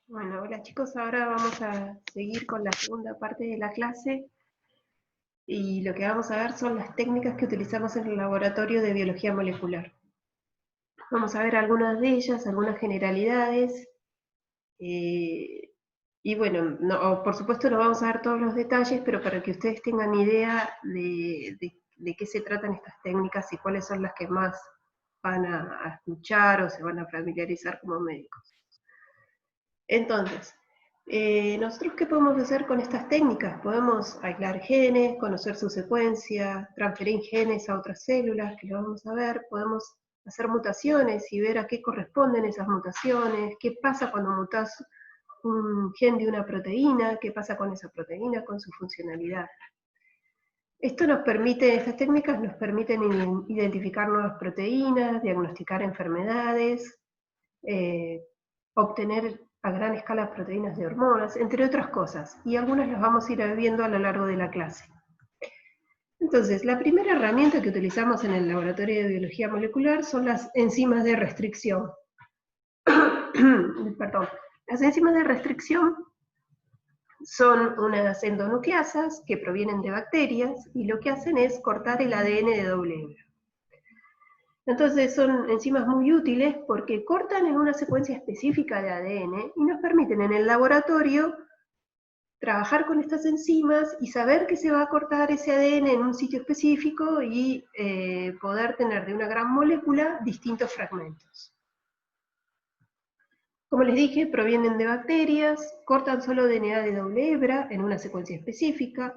Bueno, hola chicos, ahora vamos a seguir con la segunda parte de la clase y lo que vamos a ver son las técnicas que utilizamos en el laboratorio de biología molecular. Vamos a ver algunas de ellas, algunas generalidades, eh, y bueno, por supuesto no vamos a ver todos los detalles, pero para que ustedes tengan idea de qué se tratan estas técnicas y cuáles son las que más van a escuchar o se van a familiarizar como médicos. Entonces, ¿nosotros qué podemos hacer con estas técnicas? Podemos aislar genes, conocer su secuencia, transferir genes a otras células, que lo vamos a ver, podemos hacer mutaciones y ver a qué corresponden esas mutaciones, qué pasa cuando mutas un gen de una proteína, qué pasa con esa proteína, con su funcionalidad. Esto nos permite, estas técnicas nos permiten identificar nuevas proteínas, diagnosticar enfermedades, obtener a gran escala proteínas de hormonas, entre otras cosas, y algunas las vamos a ir viendo a lo largo de la clase. Entonces, la primera herramienta que utilizamos en el laboratorio de biología molecular son las enzimas de restricción. Perdón. Las enzimas de restricción son unas endonucleasas que provienen de bacterias y lo que hacen es cortar el ADN de doble hebra. Entonces son enzimas muy útiles porque cortan en una secuencia específica de ADN y nos permiten en el laboratorio trabajar con estas enzimas y saber que se va a cortar ese ADN en un sitio específico y poder tener de una gran molécula distintos fragmentos. Como les dije, provienen de bacterias, cortan solo DNA de doble hebra en una secuencia específica,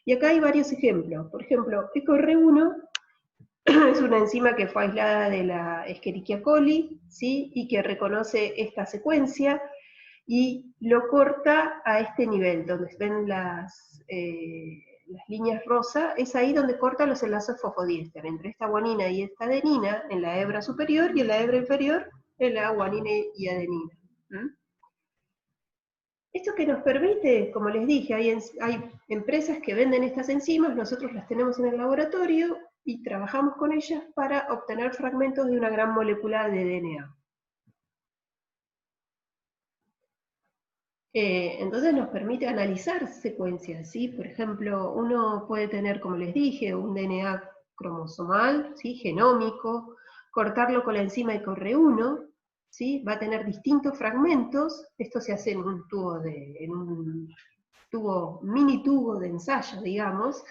y acá hay varios ejemplos. Por ejemplo, EcoR1 es una enzima que fue aislada de la Escherichia coli, ¿sí? Y que reconoce esta secuencia y lo corta a este nivel, donde ven las líneas rosas, es ahí donde corta los enlaces fosfodiéster, entre esta guanina y esta adenina, en la hebra superior, y en la hebra inferior, en la guanina y adenina. ¿Mm? Esto que nos permite, como les dije, hay empresas que venden estas enzimas, nosotros las tenemos en el laboratorio y trabajamos con ellas para obtener fragmentos de una gran molécula de DNA. Entonces nos permite analizar secuencias, ¿sí? Por ejemplo, uno puede tener, como les dije, un DNA cromosomal, ¿sí? Genómico, cortarlo con la enzima EcoR1, ¿sí? Va a tener distintos fragmentos, esto se hace en un mini tubo de ensayo, digamos,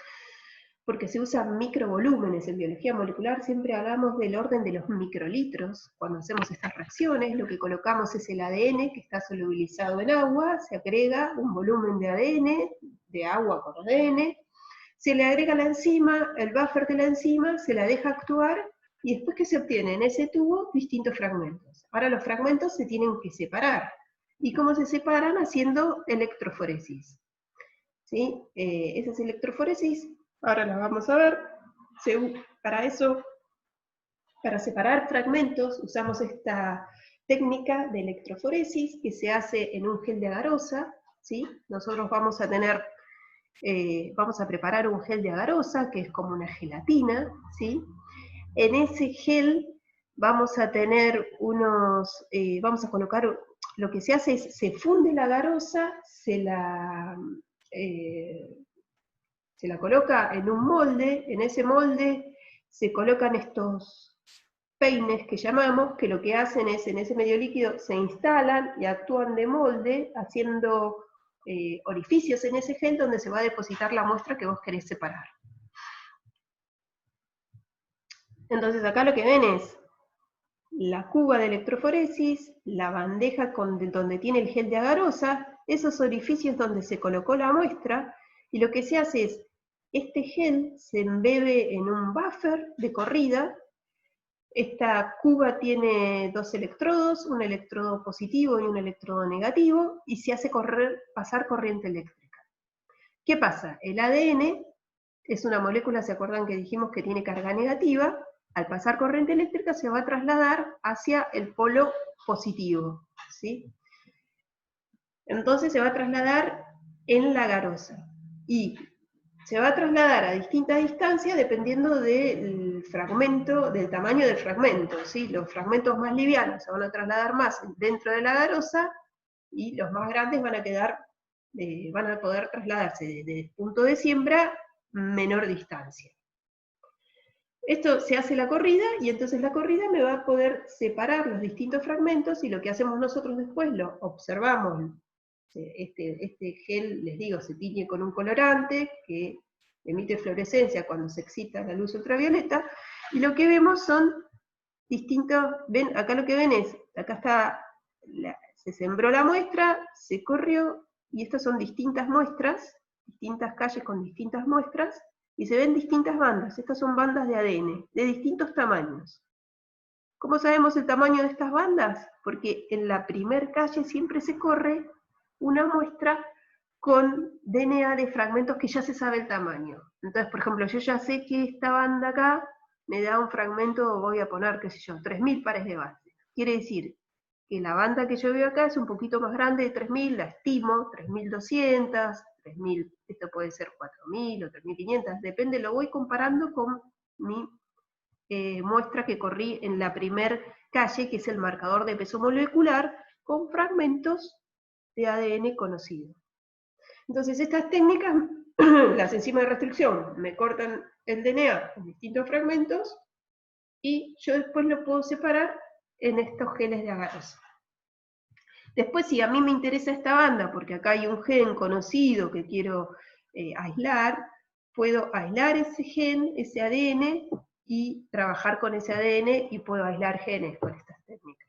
porque se usan microvolúmenes en biología molecular, siempre hablamos del orden de los microlitros. Cuando hacemos estas reacciones, lo que colocamos es el ADN que está solubilizado en agua, se agrega un volumen de ADN, de agua con ADN, se le agrega la enzima, el buffer de la enzima, se la deja actuar, y después que se obtiene en ese tubo distintos fragmentos. Ahora los fragmentos se tienen que separar. ¿Y cómo se separan? Haciendo electroforesis. ¿Sí? Esas electroforesis, ahora las vamos a ver. Para eso, para separar fragmentos, usamos esta técnica de electroforesis que se hace en un gel de agarosa, ¿sí? Nosotros vamos a preparar un gel de agarosa, que es como una gelatina, ¿sí? En ese gel vamos a tener vamos a colocar, lo que se hace es, se funde la agarosa, eh, se la coloca en un molde, en ese molde se colocan estos peines que llamamos, que lo que hacen es, en ese medio líquido, se instalan y actúan de molde, haciendo orificios en ese gel donde se va a depositar la muestra que vos querés separar. Entonces acá lo que ven es la cuba de electroforesis, la bandeja donde tiene el gel de agarosa, esos orificios donde se colocó la muestra, y lo que se hace es, este gel se embebe en un buffer de corrida. Esta cuba tiene dos electrodos, un electrodo positivo y un electrodo negativo, y se hace pasar corriente eléctrica. ¿Qué pasa? El ADN es una molécula, ¿se acuerdan que dijimos que tiene carga negativa? Al pasar corriente eléctrica se va a trasladar hacia el polo positivo, ¿sí? Entonces se va a trasladar en la agarosa, y se va a trasladar a distinta distancia dependiendo del fragmento, del tamaño del fragmento, ¿sí? Los fragmentos más livianos se van a trasladar más dentro de la agarosa, y los más grandes van a quedar, van a poder trasladarse desde el punto de siembra menor distancia. Esto se hace la corrida, y entonces la corrida me va a poder separar los distintos fragmentos, y lo que hacemos nosotros después lo observamos. Este gel, les digo, se tiñe con un colorante que emite fluorescencia cuando se excita la luz ultravioleta, y lo que vemos son distintos, ven, acá lo que ven es, acá está, se sembró la muestra, se corrió, y estas son distintas muestras, distintas calles con distintas muestras, y se ven distintas bandas. Estas son bandas de ADN, de distintos tamaños. ¿Cómo sabemos el tamaño de estas bandas? Porque en la primer calle siempre se corre una muestra con DNA de fragmentos que ya se sabe el tamaño. Entonces, por ejemplo, yo ya sé que esta banda acá me da un fragmento, voy a poner, qué sé yo, 3000 pares de bases. Quiere decir que la banda que yo veo acá es un poquito más grande de 3000, la estimo, 3200, 3000, esto puede ser 4000 o 3500, depende, lo voy comparando con mi muestra que corrí en la primer calle, que es el marcador de peso molecular, con fragmentos de ADN conocido. Entonces estas técnicas, las enzimas de restricción, me cortan el DNA en distintos fragmentos, y yo después lo puedo separar en estos geles de agarosa. Después, si a mí me interesa esta banda, porque acá hay un gen conocido que quiero aislar, puedo aislar ese gen, ese ADN, y trabajar con ese ADN, y puedo aislar genes con estas técnicas.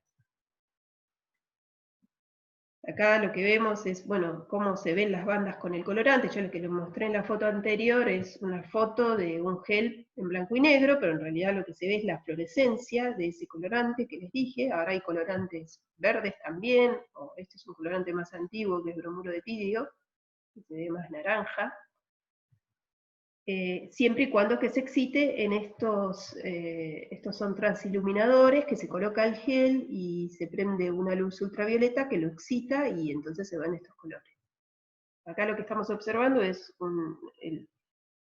Acá lo que vemos es, bueno, cómo se ven las bandas con el colorante. Yo lo que les mostré en la foto anterior es una foto de un gel en blanco y negro, pero en realidad lo que se ve es la fluorescencia de ese colorante que les dije. Ahora hay colorantes verdes también, o este es un colorante más antiguo que es bromuro de tidio, que se ve más naranja. Siempre y cuando que se excite en estos son transiluminadores, que se coloca el gel y se prende una luz ultravioleta que lo excita, y entonces se ven estos colores. Acá lo que estamos observando es el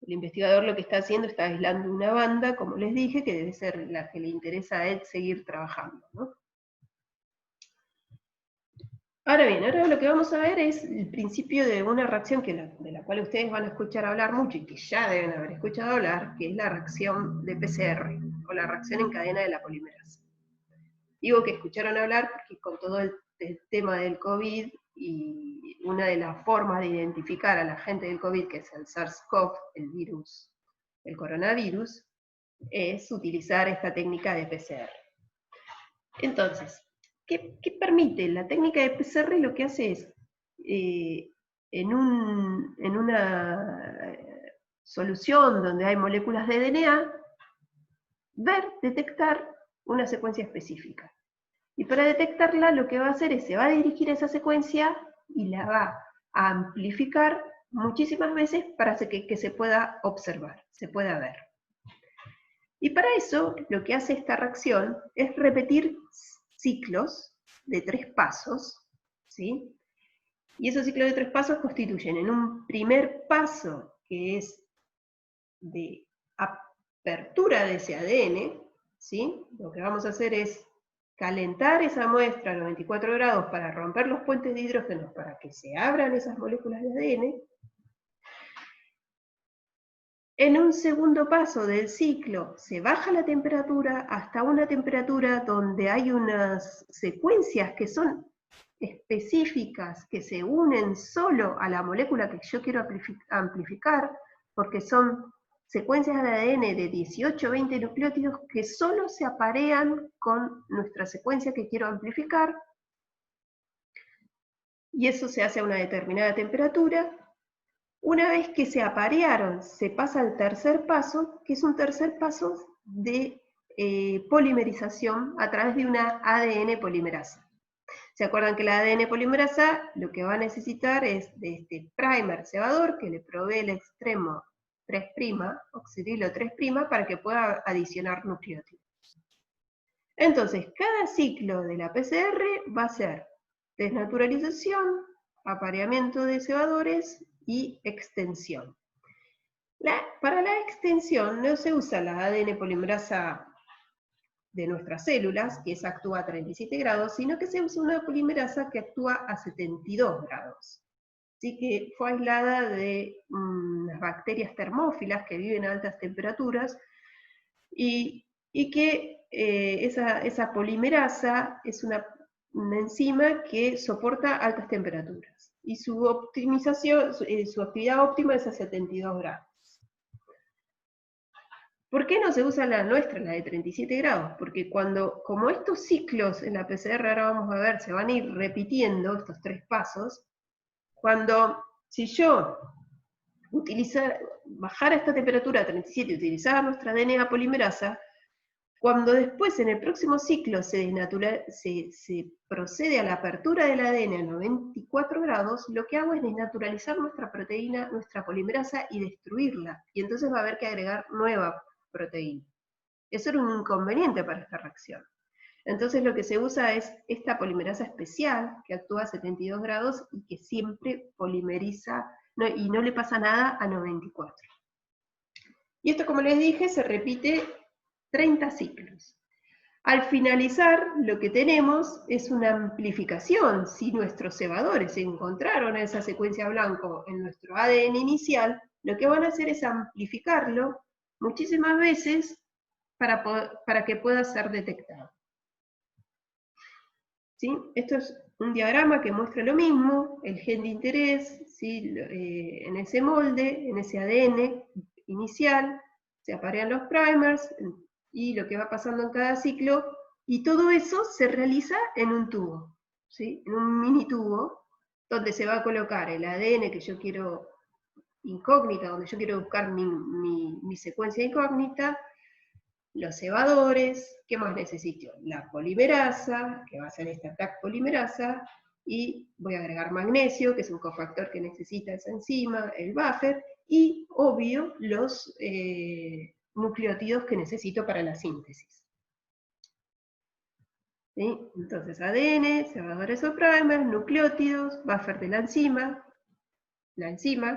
investigador lo que está haciendo, está aislando una banda, como les dije, que debe ser la que le interesa a él seguir trabajando, ¿no? Ahora bien, ahora lo que vamos a ver es el principio de una reacción de la cual ustedes van a escuchar hablar mucho, y que ya deben haber escuchado hablar, que es la reacción de PCR, o la reacción en cadena de la polimerasa. Digo que escucharon hablar porque con todo el tema del COVID, y una de las formas de identificar a la gente del COVID, que es el SARS-CoV, el virus, el coronavirus, es utilizar esta técnica de PCR. Entonces, ¿qué permite? La técnica de PCR lo que hace es, en una solución donde hay moléculas de DNA, detectar una secuencia específica. Y para detectarla lo que va a hacer es, se va a dirigir a esa secuencia y la va a amplificar muchísimas veces para que se pueda observar, se pueda ver. Y para eso, lo que hace esta reacción es repetir ciclos de 3 pasos, ¿sí? Y esos ciclos de 3 pasos constituyen en un primer paso, que es de apertura de ese ADN, ¿sí? Lo que vamos a hacer es calentar esa muestra a 94 grados para romper los puentes de hidrógenos para que se abran esas moléculas de ADN. En un segundo paso del ciclo se baja la temperatura hasta una temperatura donde hay unas secuencias que son específicas, que se unen solo a la molécula que yo quiero amplificar, porque son secuencias de ADN de 18 o 20 nucleótidos que solo se aparean con nuestra secuencia que quiero amplificar, y eso se hace a una determinada temperatura. Una vez que se aparearon, se pasa al tercer paso, que es un tercer paso de polimerización a través de una ADN polimerasa. ¿Se acuerdan que la ADN polimerasa lo que va a necesitar es de este primer cebador que le provee el extremo 3', oxidrilo 3', para que pueda adicionar nucleótidos? Entonces, cada ciclo de la PCR va a ser desnaturalización, apareamiento de cebadores y extensión. Para la extensión no se usa la ADN polimerasa de nuestras células, que esa actúa a 37 grados, sino que se usa una polimerasa que actúa a 72 grados. Así que fue aislada de las bacterias termófilas que viven a altas temperaturas y que esa polimerasa es una enzima que soporta altas temperaturas y su optimización, su actividad óptima es a 72 grados. ¿Por qué no se usa la nuestra, la de 37 grados? Porque como estos ciclos en la PCR, ahora vamos a ver, se van a ir repitiendo, estos 3 pasos, si yo bajara esta temperatura a 37 y utilizara nuestra DNA polimerasa, cuando después en el próximo ciclo se procede a la apertura del ADN a 94 grados, lo que hago es desnaturalizar nuestra proteína, nuestra polimerasa, y destruirla. Y entonces va a haber que agregar nueva proteína. Eso era un inconveniente para esta reacción. Entonces lo que se usa es esta polimerasa especial, que actúa a 72 grados y que siempre polimeriza, y no le pasa nada a 94. Y esto, como les dije, se repite 30 ciclos. Al finalizar, lo que tenemos es una amplificación. Si nuestros cebadores encontraron esa secuencia blanco en nuestro ADN inicial, lo que van a hacer es amplificarlo muchísimas veces para que pueda ser detectado. ¿Sí? Esto es un diagrama que muestra lo mismo, el gen de interés, ¿sí? En ese molde, en ese ADN inicial, se aparean los primers, y lo que va pasando en cada ciclo, y todo eso se realiza en un tubo, ¿sí? En un mini tubo, donde se va a colocar el ADN que yo quiero incógnita, donde yo quiero buscar mi secuencia incógnita, los cebadores, ¿qué más necesito? La polimerasa, que va a ser esta TAC polimerasa, y voy a agregar magnesio, que es un cofactor que necesita esa enzima, el buffer, y obvio los nucleótidos que necesito para la síntesis. ¿Sí? Entonces ADN, cebadores o primers, nucleótidos, buffer de la enzima,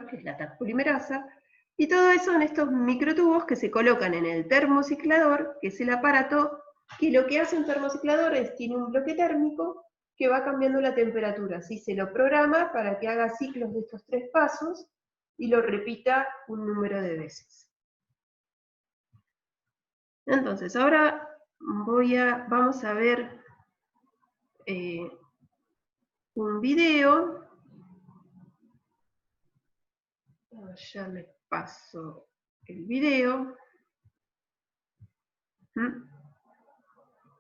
que es la TAC polimerasa, y todo eso en estos microtubos que se colocan en el termociclador, que es el aparato que lo que hace un termociclador es, tiene un bloque térmico que va cambiando la temperatura, ¿sí? Se lo programa para que haga ciclos de estos 3 pasos y lo repita un número de veces. Entonces, ahora vamos a ver un video. Ya les paso el video.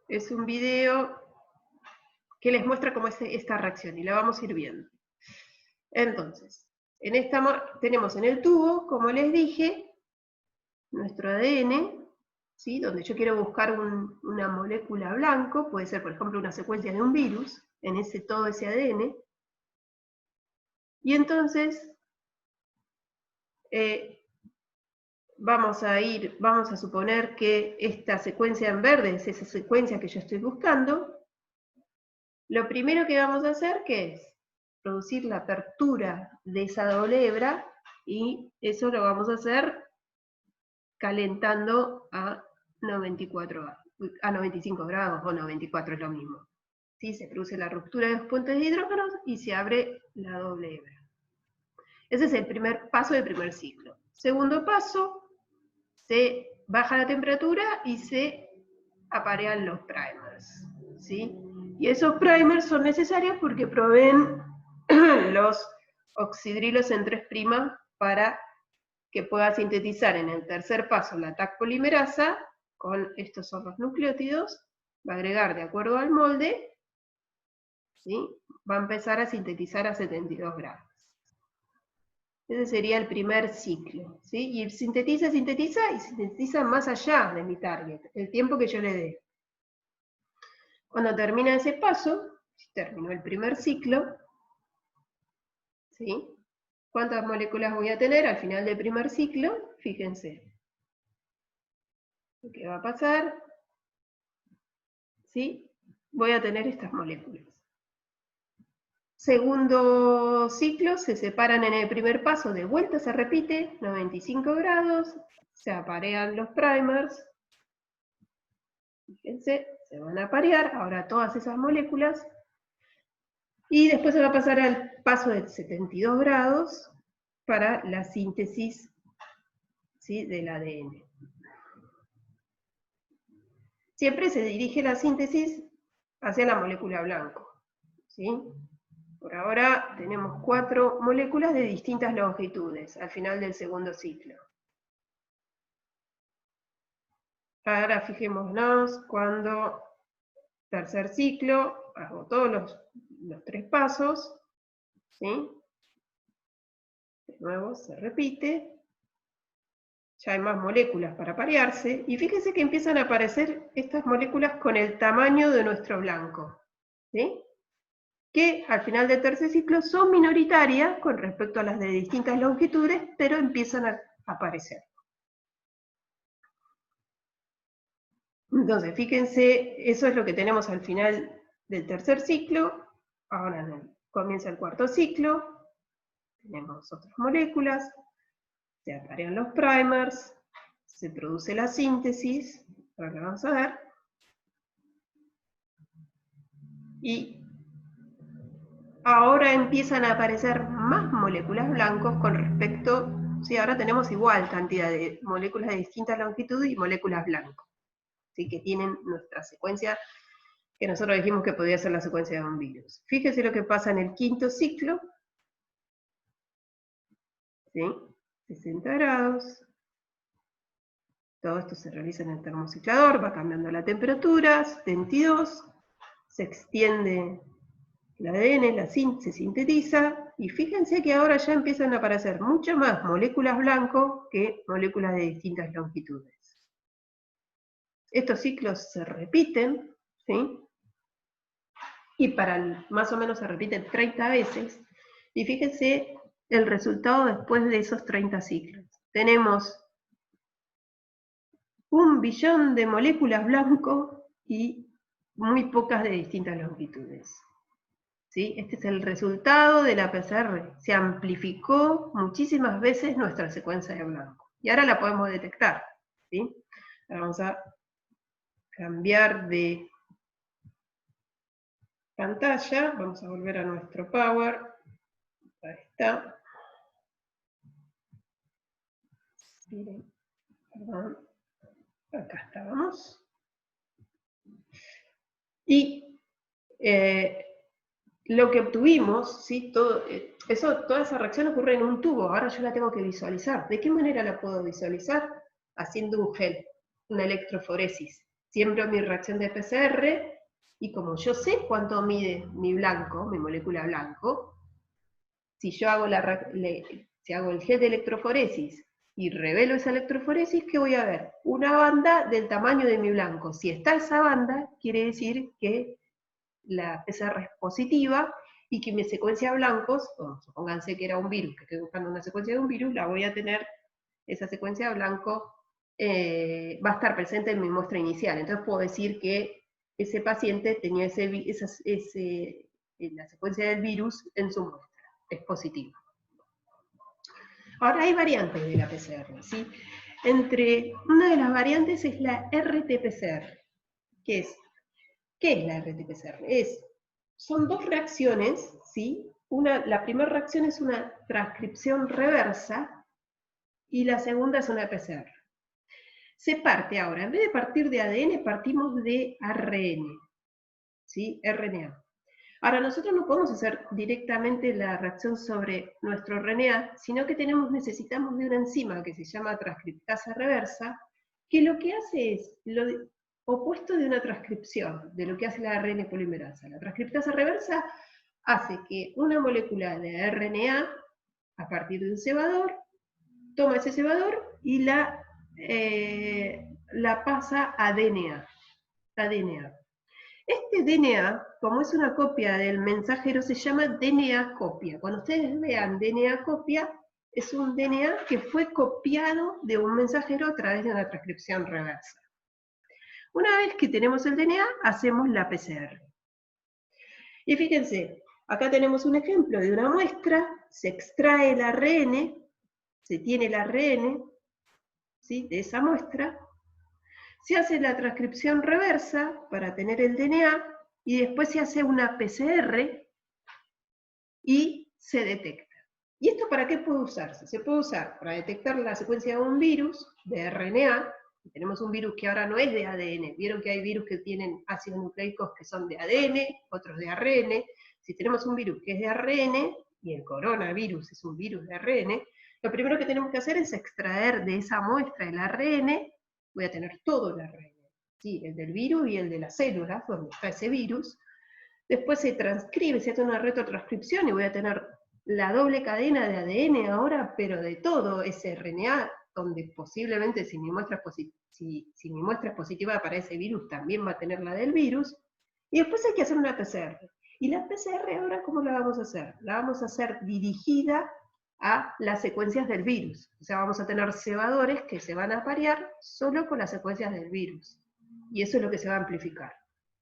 Es un video que les muestra cómo es esta reacción, y la vamos a ir viendo. Entonces, tenemos en el tubo, como les dije, nuestro ADN, ¿sí? Donde yo quiero buscar una molécula blanco, puede ser, por ejemplo, una secuencia de un virus, en todo ese ADN. Y entonces, vamos a suponer que esta secuencia en verde es esa secuencia que yo estoy buscando. Lo primero que vamos a hacer, ¿qué es? Producir la apertura de esa doble hebra, y eso lo vamos a hacer calentando a 95 grados, o 94 es lo mismo. ¿Sí? Se produce la ruptura de los puentes de hidrógenos y se abre la doble hebra. Ese es el primer paso del primer ciclo. Segundo paso, se baja la temperatura y se aparean los primers, ¿sí? Y esos primers son necesarios porque proveen los oxidrilos en 3' para que pueda sintetizar en el tercer paso la TAC polimerasa, con estos son los nucleótidos, va a agregar de acuerdo al molde, ¿sí? Va a empezar a sintetizar a 72 grados. Ese sería el primer ciclo, ¿sí? Y sintetiza, y sintetiza más allá de mi target, el tiempo que yo le dé. Cuando termina ese paso, terminó el primer ciclo, ¿sí? ¿Cuántas moléculas voy a tener al final del primer ciclo? Fíjense. Lo que va a pasar, ¿sí? Voy a tener estas moléculas. Segundo ciclo, se separan en el primer paso, de vuelta se repite, 95 grados, se aparean los primers, Fíjense, se van a parear ahora todas esas moléculas y después se va a pasar al paso de 72 grados para la síntesis, ¿sí?, del ADN. Siempre se dirige la síntesis hacia la molécula blanco, ¿sí? Por ahora tenemos 4 moléculas de distintas longitudes al final del segundo ciclo. Ahora fijémonos cuando tercer ciclo, hago todos los 3 pasos, ¿sí? De nuevo se repite. Ya hay más moléculas para parearse, y fíjense que empiezan a aparecer estas moléculas con el tamaño de nuestro blanco, ¿sí?, que al final del tercer ciclo son minoritarias con respecto a las de distintas longitudes, pero empiezan a aparecer. Entonces, fíjense, eso es lo que tenemos al final del tercer ciclo. Ahora comienza el cuarto ciclo, tenemos otras moléculas, se aparean los primers, se produce la síntesis, ahora la vamos a ver, y ahora empiezan a aparecer más moléculas blancos con respecto, sí, ahora tenemos igual cantidad de moléculas de distintas longitudes y moléculas blancos, ¿sí?, que tienen nuestra secuencia, que nosotros dijimos que podía ser la secuencia de un virus. Fíjese lo que pasa en el quinto ciclo, ¿sí?, 60 grados, todo esto se realiza en el termociclador, va cambiando la temperatura, 72, se extiende el ADN, se sintetiza, y fíjense que ahora ya empiezan a aparecer muchas más moléculas blancos que moléculas de distintas longitudes. Estos ciclos se repiten, ¿sí?, y más o menos se repiten 30 veces, y fíjense el resultado después de esos 30 ciclos. Tenemos 1 billón de moléculas blanco y muy pocas de distintas longitudes. ¿Sí? Este es el resultado de la PCR. Se amplificó muchísimas veces nuestra secuencia de blanco. Y ahora la podemos detectar, ¿sí? Ahora vamos a cambiar de pantalla. Vamos a volver a nuestro Power. Ahí está. Miren, perdón. Acá estábamos. Y lo que obtuvimos, ¿sí?, toda esa reacción ocurre en un tubo. Ahora yo la tengo que visualizar. ¿De qué manera la puedo visualizar? Haciendo un gel, una electroforesis. Siembro mi reacción de PCR, y como yo sé cuánto mide mi blanco, mi molécula blanco, si yo hago, si hago el gel de electroforesis y revelo esa electroforesis, ¿qué voy a ver? Una banda del tamaño de mi blanco. Si está esa banda, quiere decir que la PCR es positiva y que mi secuencia de blancos, o supónganse que era un virus, que estoy buscando una secuencia de un virus, la voy a tener, esa secuencia de blanco va a estar presente en mi muestra inicial. Entonces puedo decir que ese paciente tenía la secuencia del virus en su muestra, es positiva. Ahora hay variantes de la PCR, ¿sí? Una de las variantes es la RT-PCR. ¿Qué es la RT-PCR? Son 2 reacciones, ¿sí? La primera reacción es una transcripción reversa y la segunda es una PCR. Se parte ahora, en vez de partir de ADN, partimos de ARN, ¿sí? RNA. Ahora, nosotros no podemos hacer directamente la reacción sobre nuestro RNA, sino que necesitamos de una enzima que se llama transcriptasa reversa, que lo que hace es lo opuesto de una transcripción, de lo que hace la ARN polimerasa. La transcriptasa reversa hace que una molécula de RNA, a partir de un cebador, toma ese cebador y la pasa a DNA. Este DNA, como es una copia del mensajero, se llama DNA copia. Cuando ustedes vean DNA copia, es un DNA que fue copiado de un mensajero a través de una transcripción reversa. Una vez que tenemos el DNA, hacemos la PCR. Y fíjense, acá tenemos un ejemplo de una muestra, se extrae el ARN, se tiene el ARN, ¿sí?, de esa muestra, Se hace la transcripción reversa para tener el DNA y después se hace una PCR y se detecta. ¿Y esto para qué puede usarse? Se puede usar para detectar la secuencia de un virus de RNA. Tenemos un virus que ahora no es de ADN. Vieron que hay virus que tienen ácidos nucleicos que son de ADN, otros de ARN. Si tenemos un virus que es de ARN, y el coronavirus es un virus de ARN, lo primero que tenemos que hacer es extraer de esa muestra el ARN. Voy a tener todo el ARN, ¿sí? El del virus y el de las células, donde está ese virus. Después se transcribe, se hace una retrotranscripción y voy a tener la doble cadena de ADN ahora, pero de todo ese RNA, donde posiblemente si mi muestra es positiva para ese virus, también va a tener la del virus. Y después hay que hacer una PCR. ¿Y la PCR ahora cómo la vamos a hacer? La vamos a hacer dirigida a las secuencias del virus. O sea, vamos a tener cebadores que se van a parear solo con las secuencias del virus. Y eso es lo que se va a amplificar.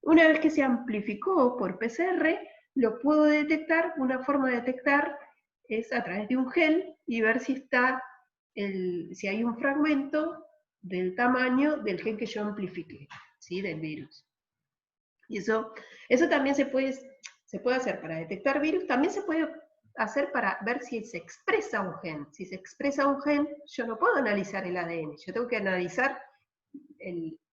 Una vez que se amplificó por PCR, lo puedo detectar. Una forma de detectar es a través de un gel y ver si si hay un fragmento del tamaño del gen que yo amplifiqué, ¿sí? Del virus. Y eso también se puede hacer para detectar virus, también se puede hacer para ver si se expresa un gen. Si se expresa un gen, yo no puedo analizar el ADN, yo tengo que analizar,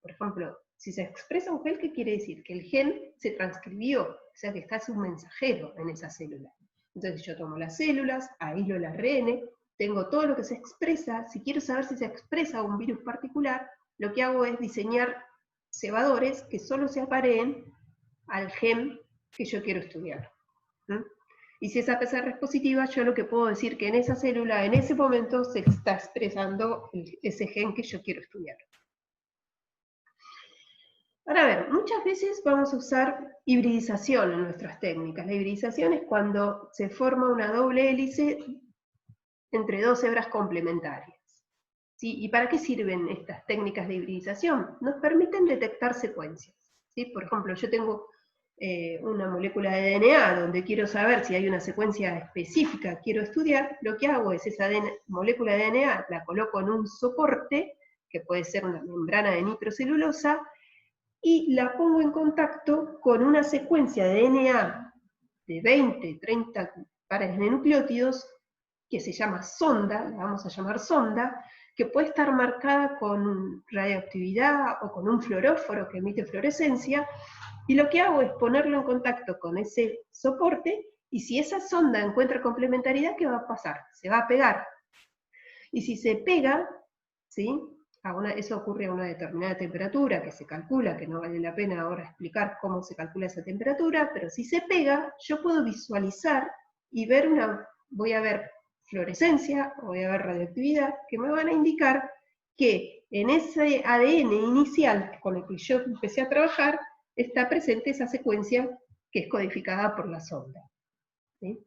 por ejemplo, si se expresa un gen, ¿qué quiere decir? Que el gen se transcribió, o sea que está un mensajero en esa célula. Entonces yo tomo las células, aíslo el ARN, tengo todo lo que se expresa. Si quiero saber si se expresa un virus particular, lo que hago es diseñar cebadores que solo se apareen al gen que yo quiero estudiar. Y si esa PCR es positiva, yo lo que puedo decir que en esa célula, en ese momento, se está expresando ese gen que yo quiero estudiar. Ahora, a ver, muchas veces vamos a usar hibridización en nuestras técnicas. La hibridización es cuando se forma una doble hélice entre dos hebras complementarias. ¿Sí? ¿Y para qué sirven estas técnicas de hibridización? Nos permiten detectar secuencias. ¿Sí? Por ejemplo, yo tengo una molécula de DNA donde quiero saber si hay una secuencia específica que quiero estudiar. Lo que hago es esa molécula de DNA la coloco en un soporte, que puede ser una membrana de nitrocelulosa, y la pongo en contacto con una secuencia de DNA de 20, 30 pares de nucleótidos, que se llama sonda, la vamos a llamar sonda, que puede estar marcada con radioactividad o con un fluoróforo que emite fluorescencia, y lo que hago es ponerlo en contacto con ese soporte, y si esa sonda encuentra complementariedad, ¿qué va a pasar? Se va a pegar. Y si se pega, ¿sí? Eso ocurre a una determinada temperatura que se calcula, que no vale la pena ahora explicar cómo se calcula esa temperatura, pero si se pega, yo puedo visualizar y voy a ver fluorescencia, voy a ver radioactividad, que me van a indicar que en ese ADN inicial con el que yo empecé a trabajar, está presente esa secuencia que es codificada por la sonda. ¿Sí?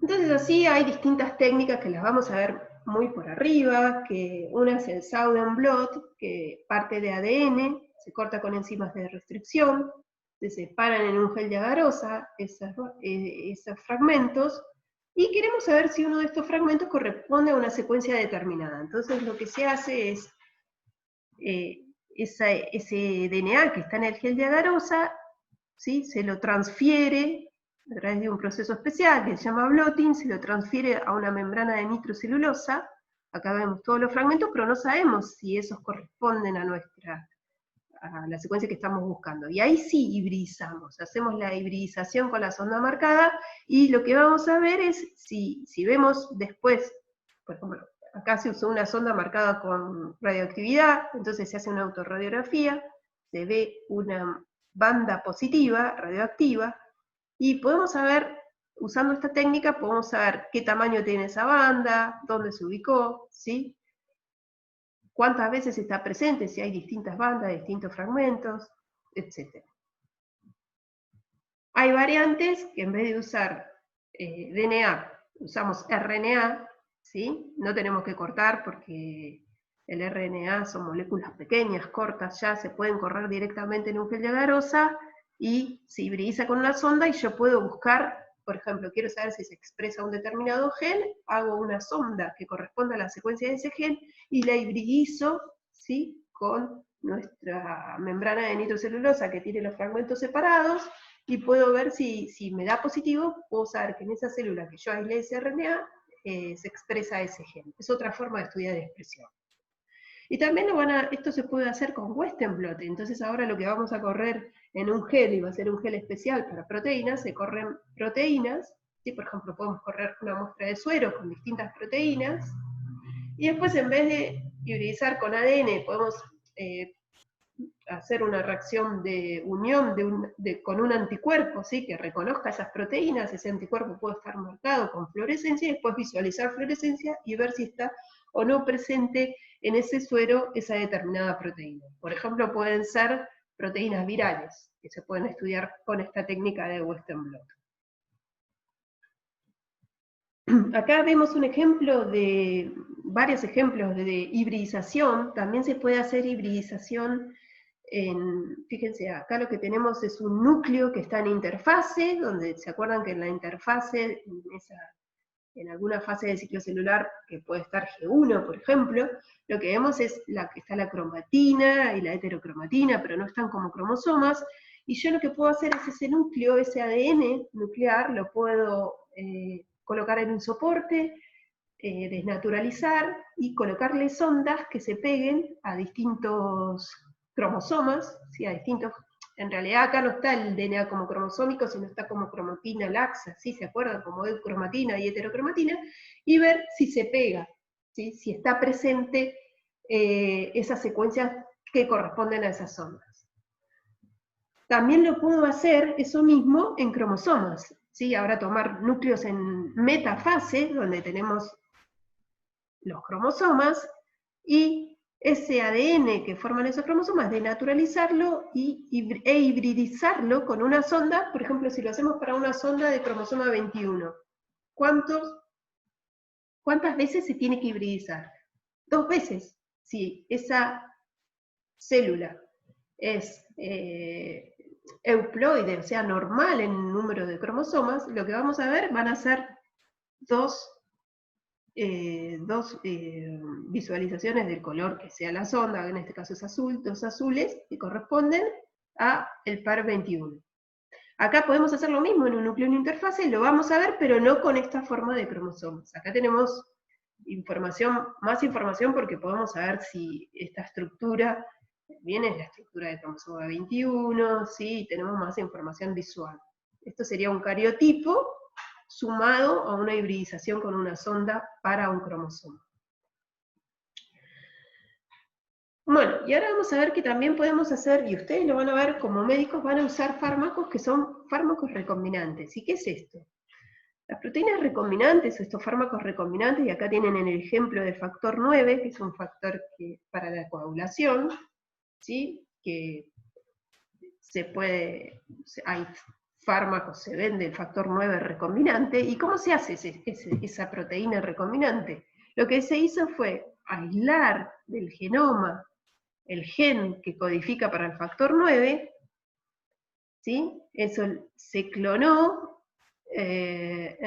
Entonces así hay distintas técnicas que las vamos a ver muy por arriba, que una es el Southern blot, que parte de ADN, se corta con enzimas de restricción, se separan en un gel de agarosa esos fragmentos, y queremos saber si uno de estos fragmentos corresponde a una secuencia determinada. Entonces lo que se hace es, ese DNA que está en el gel de agarosa, ¿sí? Se lo transfiere a través de un proceso especial que se llama blotting, se lo transfiere a una membrana de nitrocelulosa. Acá vemos todos los fragmentos, pero no sabemos si esos corresponden a la secuencia que estamos buscando. Y ahí sí hibridizamos, hacemos la hibridización con la sonda marcada, y lo que vamos a ver es si vemos después, por ejemplo, acá se usó una sonda marcada con radioactividad, entonces se hace una autorradiografía, se ve una banda positiva, radioactiva, y podemos saber, usando esta técnica, podemos saber qué tamaño tiene esa banda, dónde se ubicó, ¿sí? Cuántas veces está presente, si hay distintas bandas, distintos fragmentos, etc. Hay variantes que en vez de usar DNA, usamos RNA, ¿sí? No tenemos que cortar porque el RNA son moléculas pequeñas, cortas, ya se pueden correr directamente en un gel de agarosa, y se hibridiza con una sonda, y yo puedo buscar, por ejemplo, quiero saber si se expresa un determinado gen, hago una sonda que corresponda a la secuencia de ese gen, y la hibridizo, ¿sí? Con nuestra membrana de nitrocelulosa que tiene los fragmentos separados, y puedo ver si me da positivo, puedo saber que en esa célula que yo aislé ese RNA, se expresa ese gen. Es otra forma de estudiar expresión. Y también esto se puede hacer con Western blot. Entonces ahora lo que vamos a correr en un gel, y va a ser un gel especial para proteínas, se corren proteínas, ¿sí? Por ejemplo, podemos correr una muestra de suero con distintas proteínas, y después en vez de hibridizar con ADN, podemos hacer una reacción de unión con un anticuerpo, ¿sí? Que reconozca esas proteínas. Ese anticuerpo puede estar marcado con fluorescencia, y después visualizar fluorescencia y ver si está o no presente en ese suero esa determinada proteína. Por ejemplo, pueden ser proteínas virales, que se pueden estudiar con esta técnica de Western blot. Acá vemos un ejemplo de, varios ejemplos de hibridización. También se puede hacer hibridización fíjense, acá lo que tenemos es un núcleo que está en interfase, donde se acuerdan que en la interfase, en alguna fase del ciclo celular, que puede estar G1, por ejemplo, lo que vemos es que está la cromatina y la heterocromatina, pero no están como cromosomas, y yo lo que puedo hacer es ese núcleo, ese ADN nuclear, lo puedo colocar en un soporte, desnaturalizar, y colocarle sondas que se peguen a distintos cromosomas, ¿sí? A distintos. En realidad acá no está el DNA como cromosómico, sino está como cromatina laxa, ¿sí? ¿Se acuerdan? Como cromatina y heterocromatina, y ver si se pega, ¿sí? Si está presente esas secuencias que corresponden a esas sondas. También lo puedo hacer eso mismo en cromosomas, ¿sí? Ahora tomar núcleos en metafase, donde tenemos los cromosomas, y ese ADN que forman esos cromosomas, denaturalizarlo e hibridizarlo con una sonda. Por ejemplo, si lo hacemos para una sonda de cromosoma 21, ¿cuántas veces se tiene que hibridizar? 2 veces. Si esa célula es euploide, o sea, normal en número de cromosomas, lo que vamos a ver van a ser dos visualizaciones del color que sea la sonda, en este caso es azul, 2 azules, que corresponden a el par 21. Acá podemos hacer lo mismo en un núcleo en interfase, lo vamos a ver, pero no con esta forma de cromosomas. Acá tenemos más información, porque podemos saber si esta estructura bien es la estructura de cromosoma 21, ¿sí? Tenemos más información visual. Esto sería un cariotipo sumado a una hibridización con una sonda para un cromosoma. Bueno, y ahora vamos a ver que también podemos hacer, y ustedes lo van a ver como médicos, van a usar fármacos que son fármacos recombinantes. ¿Y qué es esto? Las proteínas recombinantes, o estos fármacos recombinantes, y acá tienen el ejemplo del factor 9, que es un factor para la coagulación, ¿sí? Que hay fármacos, se vende el factor 9 recombinante. ¿Y cómo se hace esa proteína recombinante? Lo que se hizo fue aislar del genoma el gen que codifica para el factor 9, ¿sí? Eso se clonó, se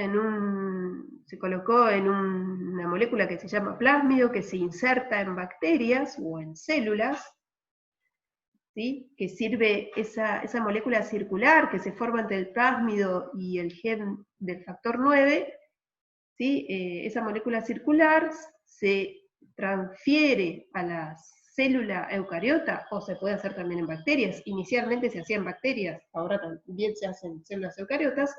colocó en una molécula que se llama plásmido, que se inserta en bacterias o en células, ¿sí? Que sirve esa molécula circular que se forma entre el plásmido y el gen del factor 9, ¿sí? Esa molécula circular se transfiere a la célula eucariota, o se puede hacer también en bacterias. Inicialmente se hacía en bacterias, ahora también se hace en células eucariotas.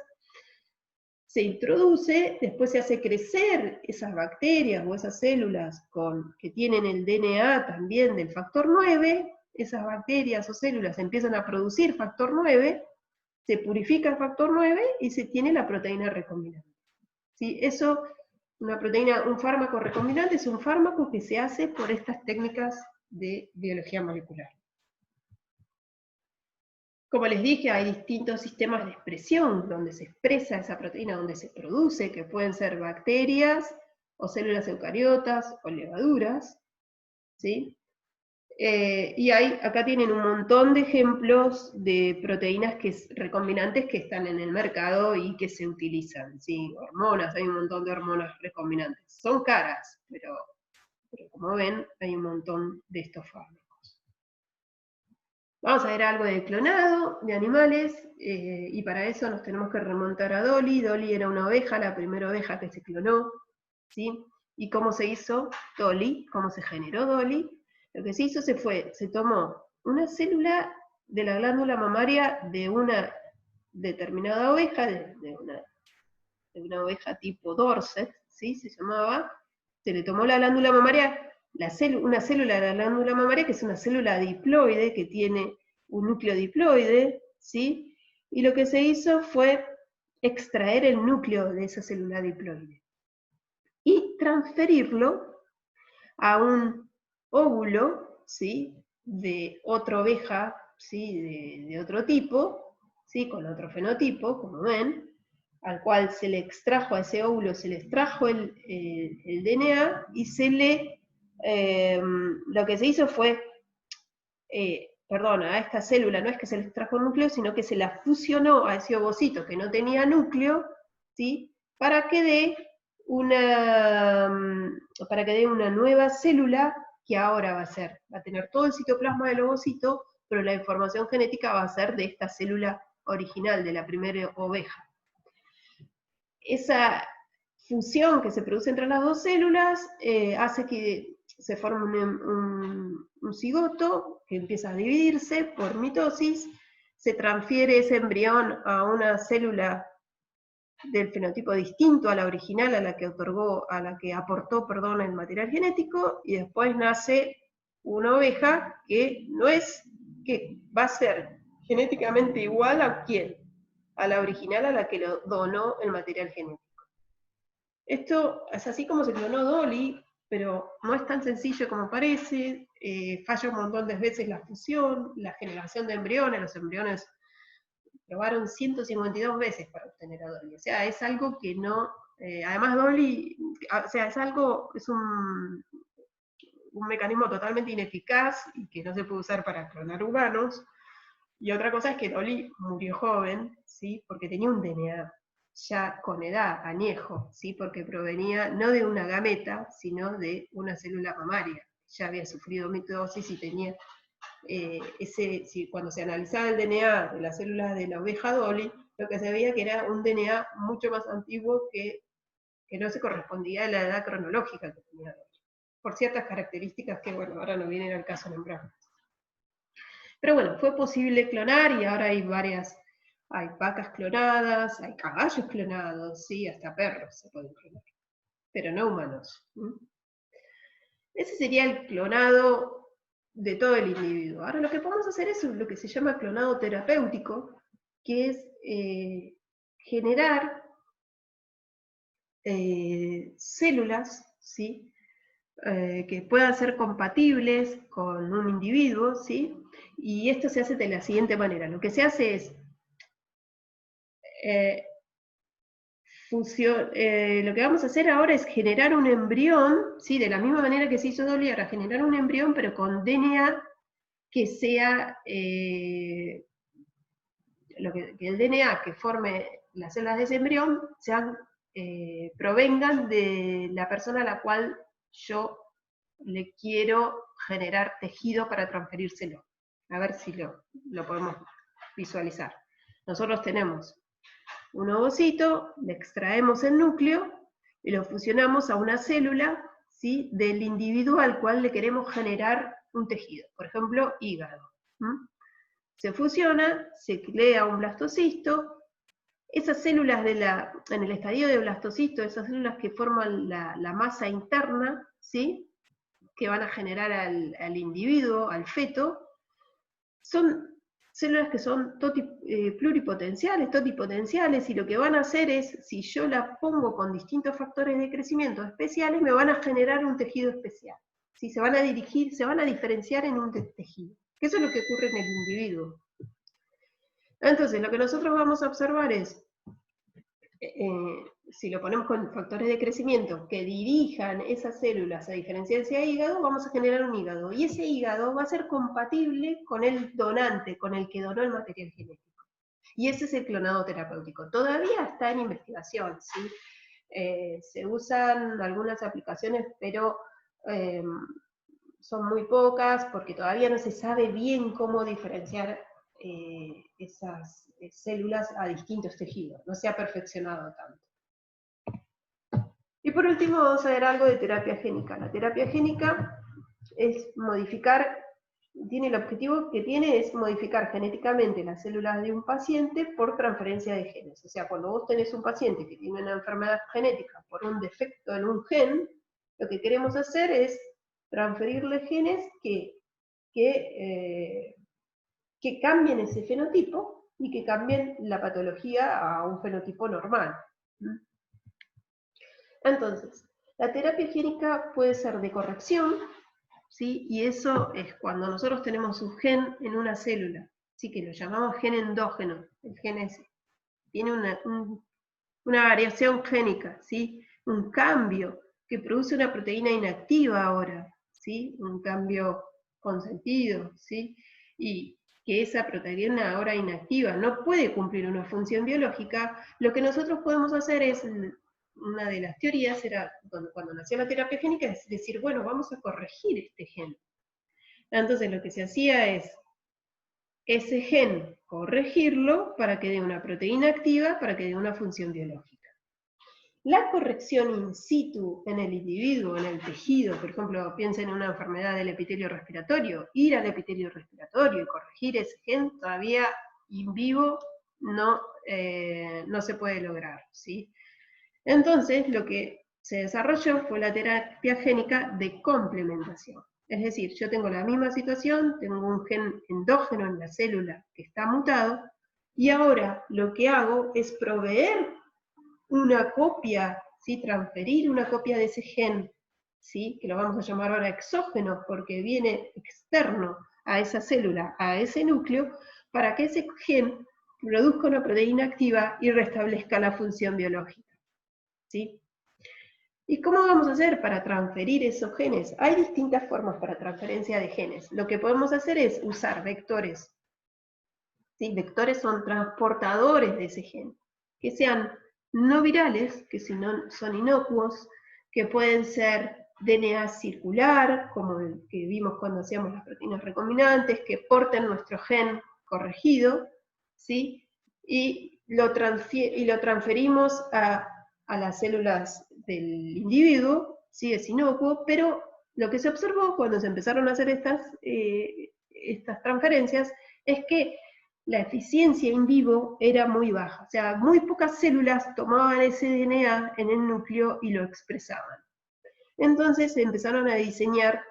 Se introduce, después se hace crecer esas bacterias o esas células que tienen el DNA también del factor 9, esas bacterias o células empiezan a producir factor 9, se purifica el factor 9 y se tiene la proteína recombinante. ¿Sí? Un fármaco recombinante es un fármaco que se hace por estas técnicas de biología molecular. Como les dije, hay distintos sistemas de expresión donde se expresa esa proteína, donde se produce, que pueden ser bacterias, o células eucariotas, o levaduras, ¿sí? Y acá tienen un montón de ejemplos de proteínas recombinantes que están en el mercado y que se utilizan, ¿sí? Hormonas, hay un montón de hormonas recombinantes. Son caras, pero Pero como ven, hay un montón de estos fármacos. Vamos a ver algo de clonado de animales, y para eso nos tenemos que remontar a Dolly. Dolly era una oveja, la primera oveja que se clonó, ¿sí? ¿Y cómo se hizo Dolly? ¿Cómo se generó Dolly? Lo que se hizo se tomó una célula de la glándula mamaria de una determinada oveja, de una oveja tipo Dorset, ¿sí? Se llamaba, se le tomó la glándula mamaria, una célula de la glándula mamaria, que es una célula diploide, que tiene un núcleo diploide, ¿sí? Y lo que se hizo fue extraer el núcleo de esa célula diploide y transferirlo a un óvulo, ¿sí? De otra oveja, ¿sí? De otro tipo, ¿sí? Con otro fenotipo, como ven, al cual se le extrajo a ese óvulo, se le extrajo el DNA y lo que se hizo fue, a esta célula no es que se le extrajo el núcleo, sino que se la fusionó a ese ovocito que no tenía núcleo, ¿sí? Para que dé una nueva célula que ahora va a tener todo el citoplasma del ovocito, pero la información genética va a ser de esta célula original, de la primera oveja. Esa fusión que se produce entre las dos células hace que se forme un cigoto que empieza a dividirse por mitosis, se transfiere ese embrión a una célula del fenotipo distinto a la original, a la que aportó, el material genético, y después nace una oveja que va a ser genéticamente igual a ¿quién? A la original, a la que lo donó el material genético. Esto es así como se clonó Dolly, pero no es tan sencillo como parece, falla un montón de veces la fusión, la generación de embriones, los embriones probaron 152 veces para obtener a Dolly, o sea, es algo que no, además Dolly, o sea, es un mecanismo totalmente ineficaz y que no se puede usar para clonar humanos, y otra cosa es que Dolly murió joven, ¿sí? Porque tenía un DNA ya con edad, añejo, ¿sí? Porque provenía no de una gameta, sino de una célula mamaria. Ya había sufrido mitosis y tenía cuando se analizaba el DNA de las células de la oveja Dolly, lo que se veía que era un DNA mucho más antiguo que no se correspondía a la edad cronológica que tenía Dolly, por ciertas características que, bueno, ahora no vienen al caso nombrarlas. Pero bueno, fue posible clonar y ahora hay vacas clonadas, hay caballos clonados, sí, hasta perros se pueden clonar, pero no humanos. Ese sería el clonado de todo el individuo. Ahora lo que podemos hacer es lo que se llama clonado terapéutico, que es generar células, ¿sí? Que puedan ser compatibles con un individuo, ¿sí? Y esto se hace de la siguiente manera. Lo que se hace es lo que vamos a hacer ahora es generar un embrión, ¿sí? De la misma manera que se hizo Dolly, ahora generar un embrión, pero con DNA que sea, que el DNA que forme las células de ese embrión provengan de la persona a la cual yo le quiero generar tejido para transferírselo. A ver si lo podemos visualizar. Nosotros tenemos un ovocito, le extraemos el núcleo y lo fusionamos a una célula, ¿sí? Del individuo al cual le queremos generar un tejido, por ejemplo, hígado. Se fusiona, se crea un blastocisto, esas células en el estadio de blastocisto, esas células que forman la masa interna, ¿sí? Que van a generar al individuo, al feto, son células que son pluripotenciales, totipotenciales, y lo que van a hacer es, si yo las pongo con distintos factores de crecimiento especiales, me van a generar un tejido especial. ¿Sí? Se van a diferenciar en un tejido. Eso es lo que ocurre en el individuo. Entonces, lo que nosotros vamos a observar es, si lo ponemos con factores de crecimiento que dirijan esas células a diferenciarse a hígado, vamos a generar un hígado. Y ese hígado va a ser compatible con el donante, con el que donó el material genético. Y ese es el clonado terapéutico. Todavía está en investigación, ¿sí? Se usan algunas aplicaciones, pero son muy pocas porque todavía no se sabe bien cómo diferenciar esas células a distintos tejidos, no se ha perfeccionado tanto. Y por último vamos a ver algo de terapia génica. La terapia génica es modificar, tiene el objetivo que tiene es modificar genéticamente las células de un paciente por transferencia de genes. O sea, cuando vos tenés un paciente que tiene una enfermedad genética por un defecto en un gen, lo que queremos hacer es transferirle genes que cambien ese fenotipo y que cambien la patología a un fenotipo normal. Entonces, la terapia génica puede ser de corrección, ¿sí? Y eso es cuando nosotros tenemos un gen en una célula, ¿sí? Que lo llamamos gen endógeno, el gen ese. Tiene una variación génica, ¿sí? Un cambio que produce una proteína inactiva ahora, ¿sí? Un cambio consentido, ¿sí? Y que esa proteína ahora inactiva no puede cumplir una función biológica, lo que nosotros podemos hacer es, una de las teorías era, cuando nació la terapia génica, es decir, bueno, vamos a corregir este gen. Entonces lo que se hacía es, ese gen, corregirlo para que dé una proteína activa, para que dé una función biológica. La corrección in situ en el individuo, en el tejido, por ejemplo, piensen en una enfermedad del epitelio respiratorio, ir al epitelio respiratorio y corregir ese gen todavía in vivo no se puede lograr, ¿sí? Entonces, lo que se desarrolló fue la terapia génica de complementación. Es decir, yo tengo la misma situación, tengo un gen endógeno en la célula que está mutado, y ahora lo que hago es proveer una copia, ¿sí? Transferir una copia de ese gen, ¿sí? Que lo vamos a llamar ahora exógeno, porque viene externo a esa célula, a ese núcleo, para que ese gen produzca una proteína activa y restablezca la función biológica, ¿sí? ¿Y cómo vamos a hacer para transferir esos genes? Hay distintas formas para transferencia de genes. Lo que podemos hacer es usar vectores. ¿Sí? Vectores son transportadores de ese gen, que sean no virales, que si no son inocuos, que pueden ser DNA circular, como el que vimos cuando hacíamos las proteínas recombinantes, que porten nuestro gen corregido, ¿sí? Y lo transferimos a las células del individuo, ¿sí? Es inocuo, pero lo que se observó cuando se empezaron a hacer estas transferencias es que la eficiencia in vivo era muy baja, o sea, muy pocas células tomaban ese DNA en el núcleo y lo expresaban. Entonces se empezaron a diseñar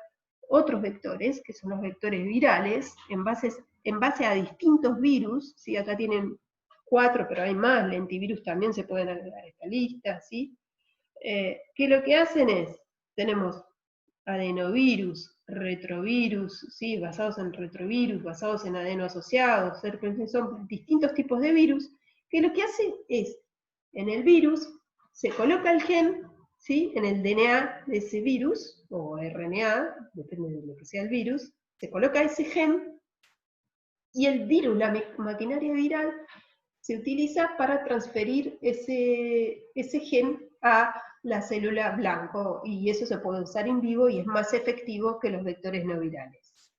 otros vectores, que son los vectores virales, en base a distintos virus, ¿sí? Acá tienen 4, pero hay más, lentivirus también se pueden agregar a esta lista, ¿sí? Que lo que hacen es, tenemos adenovirus, retrovirus, ¿sí? Basados en retrovirus, basados en adenoasociados, son distintos tipos de virus, que lo que hace es, en el virus, se coloca el gen, ¿sí? En el DNA de ese virus, o RNA, depende de lo que sea el virus, se coloca ese gen, y el virus, la maquinaria viral, se utiliza para transferir ese gen a la célula blanco, y eso se puede usar in vivo y es más efectivo que los vectores no virales.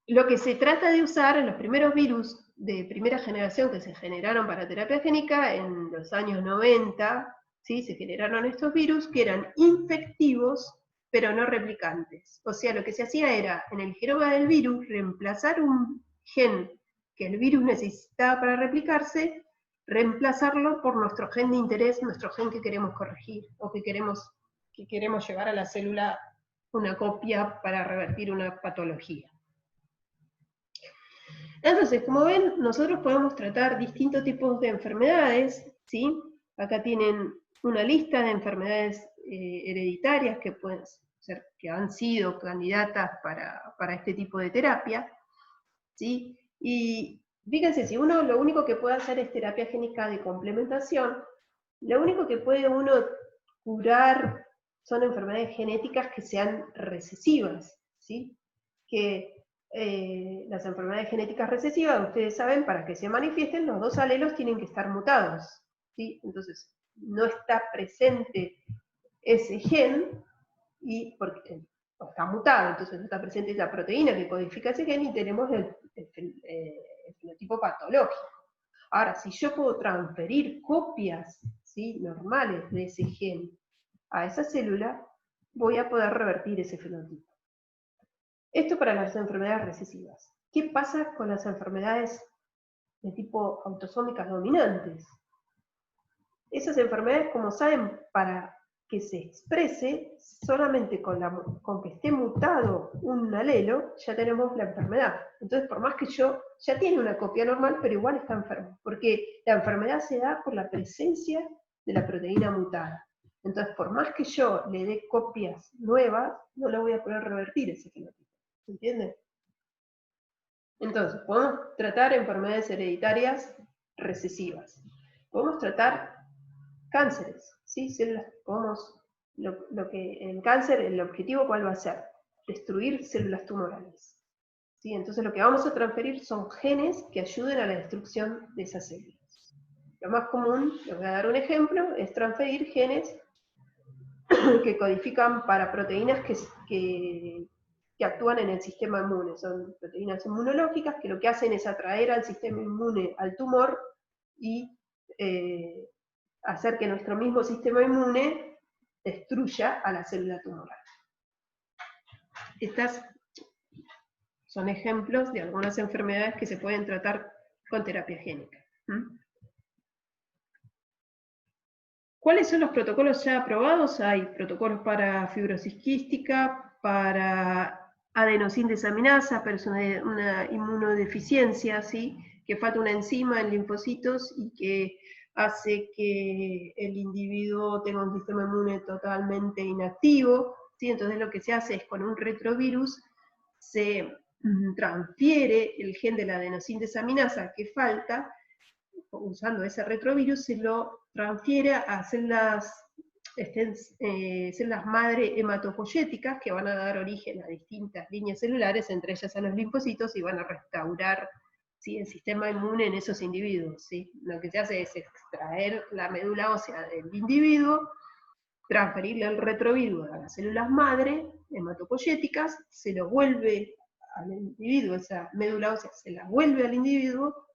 Lo que se trata de usar en los primeros virus de primera generación que se generaron para terapia génica en los años 90, ¿sí? Se generaron estos virus que eran infectivos pero no replicantes. O sea, lo que se hacía era, en el genoma del virus, reemplazar un gen que el virus necesitaba para replicarse, reemplazarlo por nuestro gen de interés, nuestro gen que queremos corregir, o que queremos llevar a la célula una copia para revertir una patología. Entonces, como ven, nosotros podemos tratar distintos tipos de enfermedades, ¿sí? Acá tienen una lista de enfermedades hereditarias que pueden ser, que han sido candidatas para este tipo de terapia, ¿sí? Y fíjense, si uno lo único que puede hacer es terapia génica de complementación, lo único que puede uno curar son enfermedades genéticas que sean recesivas, ¿sí? Que las enfermedades genéticas recesivas, ustedes saben, para que se manifiesten, los dos alelos tienen que estar mutados, ¿sí? Entonces, no está presente ese gen, y porque está mutado, entonces no está presente esa proteína que codifica ese gen, y tenemos el fenotipo patológico. Ahora, si yo puedo transferir copias, ¿sí?, normales de ese gen a esa célula, voy a poder revertir ese fenotipo. Esto para las enfermedades recesivas. ¿Qué pasa con las enfermedades de tipo autosómicas dominantes? Esas enfermedades, como saben, para que se exprese, solamente con que esté mutado un alelo, ya tenemos la enfermedad. Entonces, por más que ya tiene una copia normal, pero igual está enfermo, porque la enfermedad se da por la presencia de la proteína mutada. Entonces, por más que yo le dé copias nuevas, no lo voy a poder revertir ese fenotipo. ¿Se entiende? Entonces, podemos tratar enfermedades hereditarias recesivas. Podemos tratar cánceres, ¿sí? Células, en cáncer, el objetivo, ¿cuál va a ser? Destruir células tumorales. ¿Sí? Entonces lo que vamos a transferir son genes que ayuden a la destrucción de esas células. Lo más común, les voy a dar un ejemplo, es transferir genes que codifican para proteínas que actúan en el sistema inmune. Son proteínas inmunológicas que lo que hacen es atraer al sistema inmune al tumor y hacer que nuestro mismo sistema inmune destruya a la célula tumoral. Estas son ejemplos de algunas enfermedades que se pueden tratar con terapia génica. ¿Cuáles son los protocolos ya aprobados? Hay protocolos para fibrosis quística, para adenosín-desaminasa, pero es una inmunodeficiencia, ¿sí?, que falta una enzima en linfocitos y que hace que el individuo tenga un sistema inmune totalmente inactivo, ¿sí? Entonces lo que se hace es con un retrovirus se transfiere el gen de la adenosín-desaminasa que falta, usando ese retrovirus se lo transfiere a células madre hematopoyéticas que van a dar origen a distintas líneas celulares, entre ellas a los linfocitos, y van a restaurar, ¿sí?, el sistema inmune en esos individuos, ¿sí? Lo que se hace es extraer la médula ósea del individuo, transferirle el retrovirus a las células madre hematopoyéticas, se lo vuelve al individuo, esa médula ósea se la vuelve al individuo,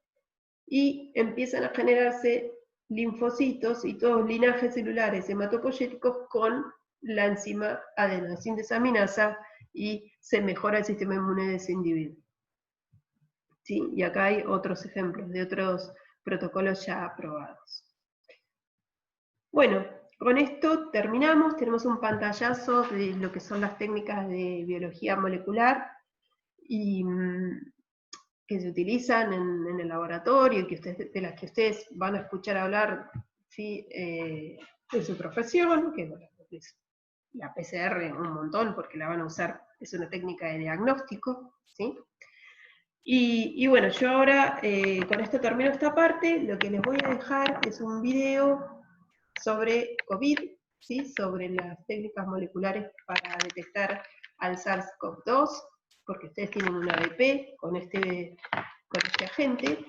y empiezan a generarse linfocitos y todos linajes celulares hematopoyéticos con la enzima adenosín-desaminasa, y se mejora el sistema inmune de ese individuo. ¿Sí? Y acá hay otros ejemplos de otros protocolos ya aprobados. Bueno, con esto terminamos. Tenemos un pantallazo de lo que son las técnicas de biología molecular y que se utilizan en el laboratorio, y de las que ustedes van a escuchar hablar, ¿sí?, en su profesión, que es la PCR un montón, porque la van a usar, es una técnica de diagnóstico, ¿sí? Y bueno, yo ahora con esto termino esta parte. Lo que les voy a dejar es un video sobre COVID, ¿sí?, sobre las técnicas moleculares para detectar al SARS-CoV-2, porque ustedes tienen una ABP con este agente,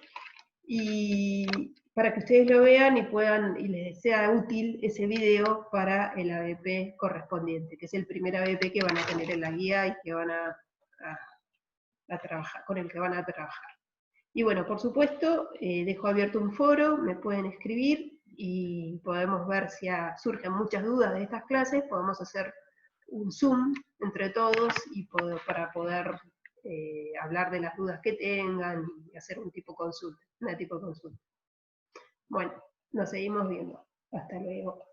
y para que ustedes lo vean y les sea útil ese video para el ABP correspondiente, que es el primer ABP que van a tener en la guía y que van a trabajar, con el que van a trabajar. Y bueno, por supuesto, dejo abierto un foro, me pueden escribir y podemos ver si surgen muchas dudas de estas clases. Podemos hacer un Zoom entre todos para poder hablar de las dudas que tengan y hacer una tipo de consulta. Bueno, nos seguimos viendo. Hasta luego.